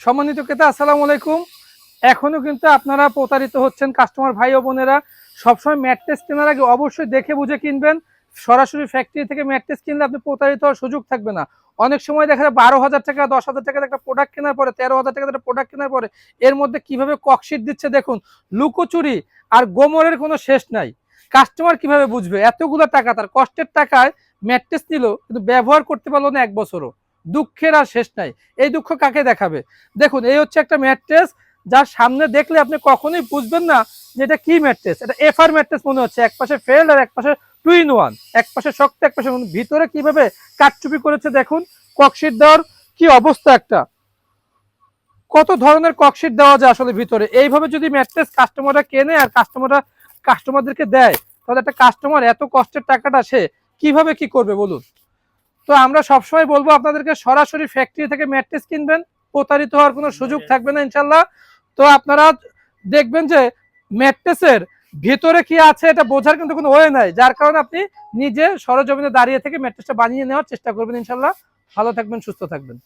সম্মানিত ক্রেতা, আসসালামু আলাইকুম। এখনো কিন্তু আপনারা প্রতারিত হচ্ছেন কাস্টমার ভাই ও বোনেরা। সবসময় ম্যাট্রেস কেনার আগে অবশ্যই দেখে বুঝে কিনবেন। সরাসরি ফ্যাক্টরি থেকে ম্যাট্রেস কিনলে আপনি প্রতারিত হওয়ার সুযোগ থাকবে না। অনেক সময় দেখা যায় 12,000 টাকা 10,000 টাকার একটা প্রোডাক্ট কেনার পরে, 13,000 টাকার একটা প্রোডাক্ট কেনার পরে এর মধ্যে কিভাবে ককশিট দিচ্ছে দেখুন। লুকোচুরি আর গোমরের কোনো শেষ নাই। কাস্টমার কিভাবে বুঝবে? এতগুলো টাকা তার কষ্টের টাকায় ম্যাট্রেস নিল, কিন্তু ব্যবহার করতে পারলো না 1 বছরও। দুঃখের আর শেষ নাই। এই দুঃখ কাকে দেখাবে? দেখুন, এই হচ্ছে একটা ম্যাট্রেস, যার সামনে দেখলে আপনি কখনোই বুঝবেন না যে এটা কি ম্যাট্রেস। এটা এফআর ম্যাট্রেস মনে হচ্ছে, এক পাশে ফেল আর এক পাশে 2 in 1, এক পাশে শক্ত এক পাশে। ভিতরে কিভাবে কাটচুপি করেছে দেখুন। ককশিট দেওয়ার কি অবস্থা, একটা কত ধরনের ককশিট দেওয়া যায় আসলে ভিতরে। এইভাবে যদি ম্যাট্রেস কাস্টমাররা কেনে আর কাস্টমারদেরকে দেয়, তাহলে একটা কাস্টমার এত কষ্টের টাকাটা সে কিভাবে কি করবে বলুন। তো আমরা সবসময় বলবো আপনাদেরকে সরাসরি ফ্যাক্টরি থেকে ম্যাট্রেস কিনবেন, প্রতারিত হওয়ার কোনো সুযোগ থাকবে না ইনশাল্লাহ। তো আপনারা দেখবেন যে ম্যাট্রেসের ভেতরে কি আছে এটা বোঝার কিন্তু কোনো ওয়ে নাই, যার কারণে আপনি নিজে সরজমিনে দাঁড়িয়ে থেকে ম্যাট্রেসটা বানিয়ে নেওয়ার চেষ্টা করবেন ইনশাল্লাহ। ভালো থাকবেন, সুস্থ থাকবেন।